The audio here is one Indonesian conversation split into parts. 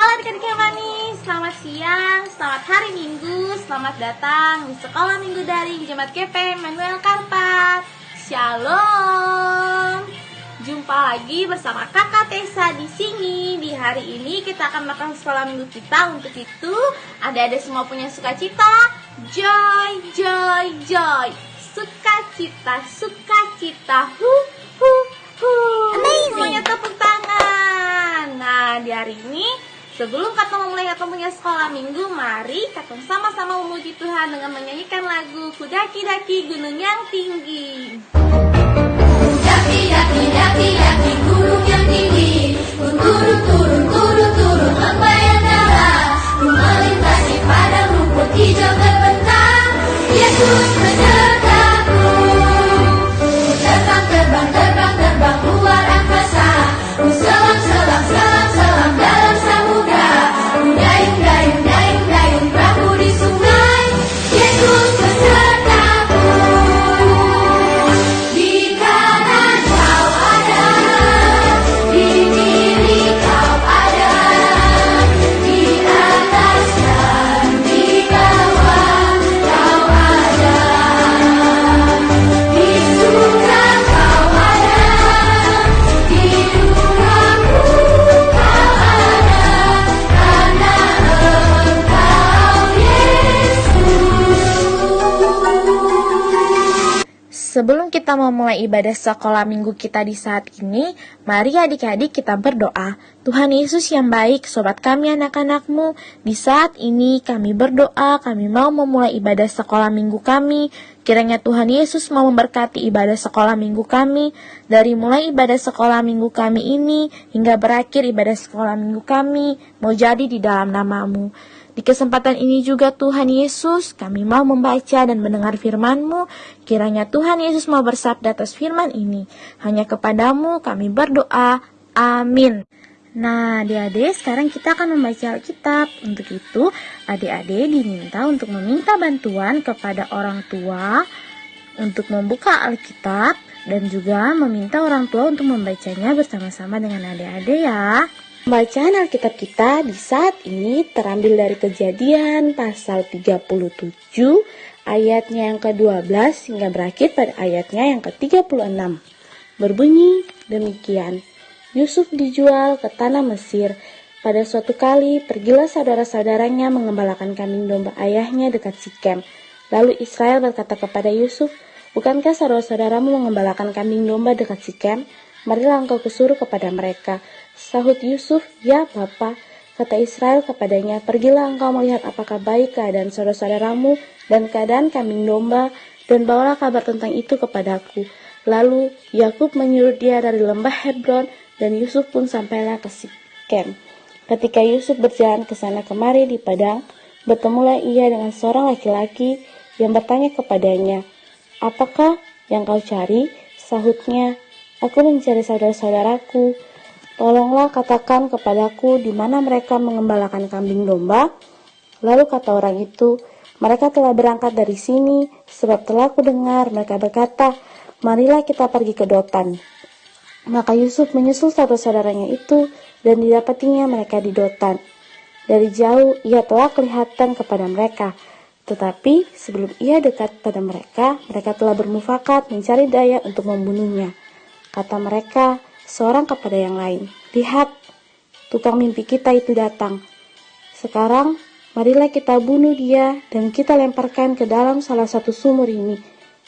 adik-adik yang manis, selamat siang, selamat hari Minggu, selamat datang di Sekolah Minggu Daring Jemaat GP Manuel Karpat. Shalom. Jumpa lagi bersama Kakak Tessa di sini. Di hari ini kita akan melakukan sekolah minggu kita. Untuk itu, adik-adik semua punya sukacita. Joy, joy, joy. Sukacita, sukacita. Hu, hu, hu. Amazing. Semuanya tepuk tangan. Nah, di hari ini sebelum kita memulai ketemunya sekolah minggu, mari kita sama-sama memuji Tuhan dengan menyanyikan lagu Kudaki-daki Gunung yang Tinggi. Daki gunung yang tinggi, turun lembah yang dalam, ku melintasi padang rumput hijau terbentang. Yesus besertaku, terbang luar angkasa, ku selam dalam samudra, ku dayung perahu di sungai. Yesus besertaku. Sebelum kita memulai ibadah sekolah minggu kita di saat ini, mari adik-adik kita berdoa. Tuhan Yesus yang baik, sobat kami anak-anakmu, di saat ini kami berdoa, kami mau memulai ibadah sekolah minggu kami. Kiranya Tuhan Yesus mau memberkati ibadah sekolah minggu kami, dari mulai ibadah sekolah minggu kami ini, hingga berakhir ibadah sekolah minggu kami, mau jadi di dalam nama-Mu. Di kesempatan ini juga Tuhan Yesus, kami mau membaca dan mendengar firman-Mu. Kiranya Tuhan Yesus mau bersabda atas firman ini. Hanya kepadamu kami berdoa. Amin. Nah, adik-adik, sekarang kita akan membaca Alkitab. Untuk itu, adik-adik diminta untuk meminta bantuan kepada orang tua untuk membuka Alkitab dan juga meminta orang tua untuk membacanya bersama-sama dengan adik-adik ya. Bacaan Alkitab kita di saat ini terambil dari Kejadian pasal 37 ayatnya yang ke-12 hingga berakhir pada ayatnya yang ke-36. Berbunyi demikian, Yusuf dijual ke tanah Mesir. Pada suatu kali pergilah saudara-saudaranya mengembalakan kambing domba ayahnya dekat Sikem. Lalu Israel berkata kepada Yusuf, bukankah saudara-saudaramu mengembalakan kambing domba dekat Sikem? Marilah engkau kusuruh kepada mereka. Sahut Yusuf, ya Bapa. Kata Israel kepadanya, pergilah engkau melihat apakah baik keadaan saudara-saudaramu dan keadaan kambing domba, dan bawalah kabar tentang itu kepadaku. Lalu Yakub menyuruh dia dari lembah Hebron, dan Yusuf pun sampailah ke Sikem. Ketika Yusuf berjalan ke sana kemari di padang, bertemulah ia dengan seorang laki-laki yang bertanya kepadanya, apakah yang kau cari? Sahutnya, aku mencari saudara-saudaraku. Tolonglah katakan kepadaku di mana mereka mengembalakan kambing domba. Lalu kata orang itu, mereka telah berangkat dari sini, sebab telah ku dengar mereka berkata, marilah kita pergi ke Dotan. Maka Yusuf menyusul saudara-saudaranya itu, dan didapatinya mereka di Dotan. Dari jauh ia telah kelihatan kepada mereka, tetapi sebelum ia dekat pada mereka, mereka telah bermufakat mencari daya untuk membunuhnya. Kata mereka seorang kepada yang lain, lihat, tukang mimpi kita itu datang. Sekarang, marilah kita bunuh dia dan kita lemparkan ke dalam salah satu sumur ini.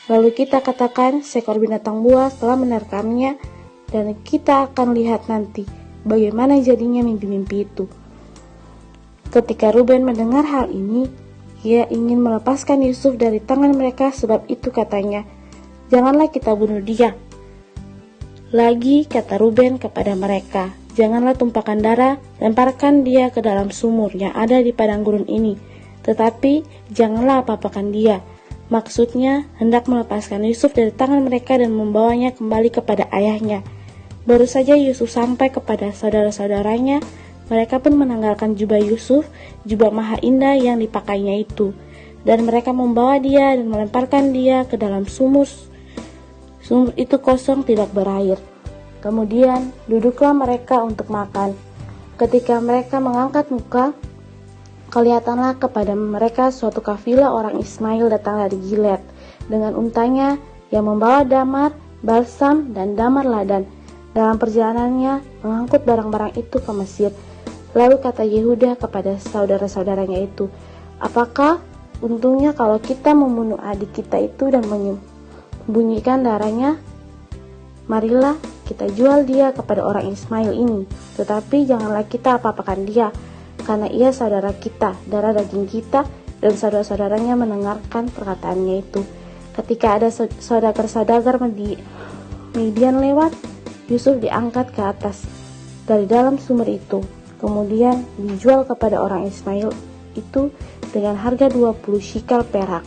Lalu kita katakan seekor binatang buas telah menerkamnya, dan kita akan lihat nanti bagaimana jadinya mimpi-mimpi itu. Ketika Ruben mendengar hal ini, ia ingin melepaskan Yusuf dari tangan mereka, sebab itu katanya, janganlah kita bunuh dia. Lagi kata Ruben kepada mereka, janganlah tumpahkan darah, lemparkan dia ke dalam sumur yang ada di padang gurun ini, tetapi janganlah apa-apakan dia. Maksudnya hendak melepaskan Yusuf dari tangan mereka dan membawanya kembali kepada ayahnya. Baru saja Yusuf sampai kepada saudara-saudaranya, mereka pun menanggalkan jubah Yusuf, jubah maha indah yang dipakainya itu, dan mereka membawa dia dan melemparkan dia ke dalam sumur. Sumur itu kosong, tidak berair. Kemudian duduklah mereka untuk makan. Ketika mereka mengangkat muka, kelihatanlah kepada mereka suatu kafilah orang Ismail datang dari Gilead dengan untanya yang membawa damar, balsam, dan damar ladan. Dalam perjalanannya mengangkut barang-barang itu ke Mesir. Lalu kata Yehuda kepada saudara-saudaranya itu, apakah untungnya kalau kita membunuh adik kita itu dan menyembunyikan darahnya? Marilah kita jual dia kepada orang Ismail ini, tetapi janganlah kita apa-apakan dia, karena ia saudara kita, darah daging kita. Dan saudara-saudaranya mendengarkan perkataannya itu. Ketika ada saudagar-saudagar Midian lewat, Yusuf diangkat ke atas dari dalam sumur itu, kemudian dijual kepada orang Ismail itu dengan harga 20 shikal perak.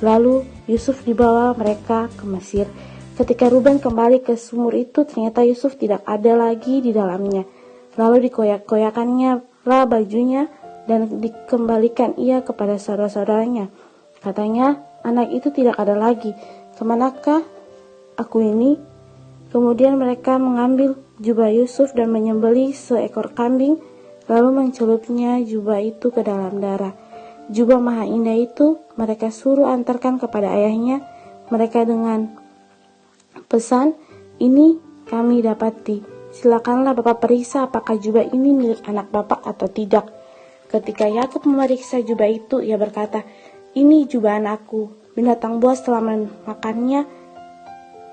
Lalu Yusuf dibawa mereka ke Mesir. Ketika Ruben kembali ke sumur itu, ternyata Yusuf tidak ada lagi di dalamnya. Lalu dikoyak-koyakannya lah bajunya dan dikembalikan ia kepada saudara-saudaranya. Katanya, anak itu tidak ada lagi. Kemanakah aku ini? Kemudian mereka mengambil jubah Yusuf dan menyembelih seekor kambing, lalu mencelupnya jubah itu ke dalam darah. Jubah maha indah itu mereka suruh antarkan kepada ayahnya. Mereka dengan pesan, ini kami dapati. Silakanlah Bapak periksa apakah jubah ini milik anak Bapak atau tidak. Ketika Yakub memeriksa jubah itu, ia berkata, ini jubah anakku. Binatang buas telah memakannya.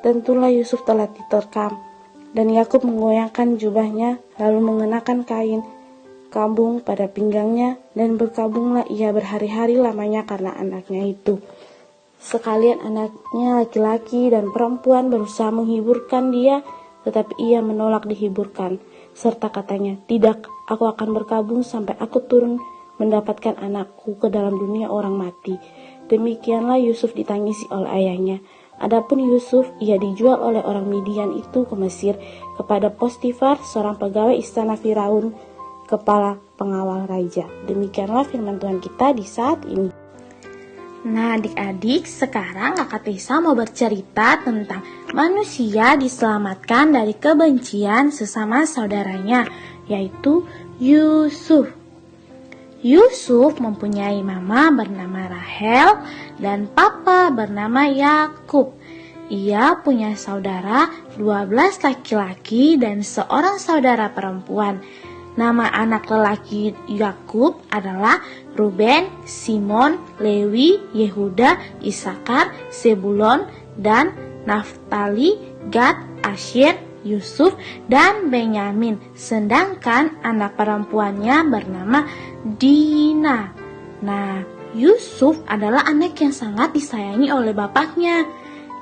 Tentulah Yusuf telah diterkam. Dan Yakub menggoyangkan jubahnya, lalu mengenakan kain kambung pada pinggangnya, dan berkabunglah ia berhari-hari lamanya karena anaknya itu. Sekalian anaknya laki-laki dan perempuan berusaha menghiburkan dia, tetapi ia menolak dihiburkan, serta katanya, tidak, aku akan berkabung sampai aku turun mendapatkan anakku ke dalam dunia orang mati. Demikianlah Yusuf ditangisi oleh ayahnya. Adapun Yusuf, ia dijual oleh orang Midian itu ke Mesir kepada Potifar, seorang pegawai istana Firaun, kepala pengawal raja. Demikianlah firman Tuhan kita di saat ini. Nah adik-adik, sekarang Kakak Tisa mau bercerita tentang manusia diselamatkan dari kebencian sesama saudaranya, yaitu Yusuf. Yusuf mempunyai mama bernama Rahel dan papa bernama Yakub. Ia punya saudara 12 laki-laki dan seorang saudara perempuan. Nama anak lelaki Yakub adalah Ruben, Simon, Lewi, Yehuda, Isakar, Sebulon, dan Naftali, Gad, Asyer, Yusuf, dan Benyamin. Sedangkan anak perempuannya bernama Dina. Nah, Yusuf adalah anak yang sangat disayangi oleh bapaknya.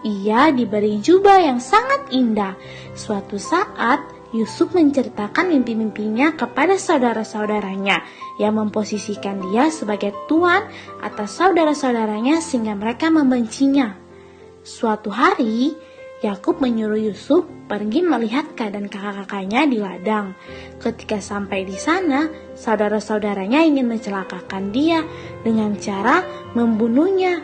Ia diberi jubah yang sangat indah. Suatu saat, Yusuf menceritakan mimpi-mimpinya kepada saudara-saudaranya yang memposisikan dia sebagai tuan atas saudara-saudaranya sehingga mereka membencinya. Suatu hari, Yakub menyuruh Yusuf pergi melihat keadaan kakak-kakaknya di ladang. Ketika sampai di sana, saudara-saudaranya ingin mencelakakan dia dengan cara membunuhnya.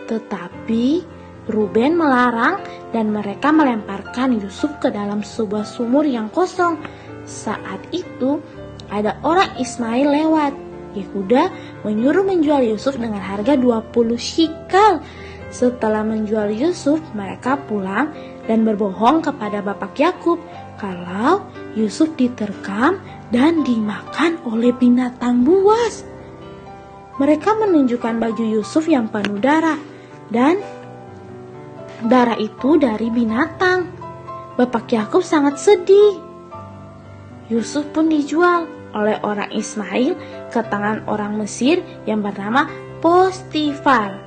Tetapi Ruben melarang dan mereka melemparkan Yusuf ke dalam sebuah sumur yang kosong. Saat itu ada orang Ismail lewat. Yehuda menyuruh menjual Yusuf dengan harga 20 shikal. Setelah menjual Yusuf, mereka pulang dan berbohong kepada bapak Yakub kalau Yusuf diterkam dan dimakan oleh binatang buas. Mereka menunjukkan baju Yusuf yang penuh darah dan darah itu dari binatang. Bapak Yakub sangat sedih. Yusuf pun dijual oleh orang Ismail ke tangan orang Mesir yang bernama Potifar.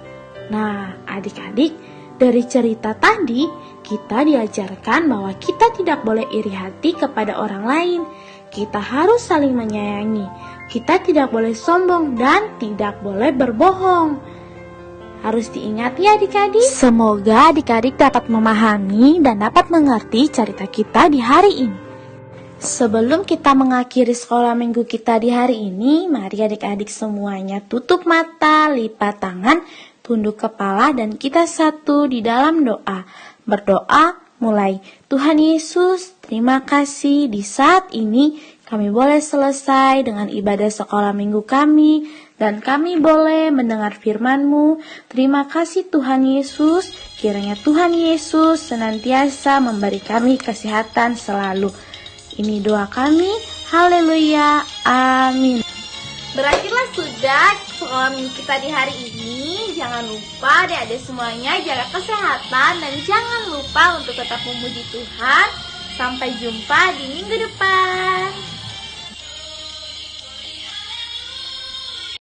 Nah, adik-adik, dari cerita tadi kita diajarkan bahwa kita tidak boleh iri hati kepada orang lain. Kita harus saling menyayangi. Kita tidak boleh sombong dan tidak boleh berbohong. Harus diingat ya adik-adik. Semoga adik-adik dapat memahami dan dapat mengerti cerita kita di hari ini. Sebelum kita mengakhiri sekolah minggu kita di hari ini, mari adik-adik semuanya tutup mata, lipat tangan, tunduk kepala, dan kita satu di dalam doa. Berdoa, mulai. Tuhan Yesus, terima kasih di saat ini kami boleh selesai dengan ibadah sekolah minggu kami, dan kami boleh mendengar firman-Mu. Terima kasih Tuhan Yesus, kiranya Tuhan Yesus senantiasa memberi kami kesehatan selalu. Ini doa kami, haleluya, amin. Berakhirlah sudah sekolah minggu kita di hari ini. Jangan lupa adik-adik semuanya jaga kesehatan dan jangan lupa untuk tetap memuji Tuhan. Sampai jumpa di minggu depan.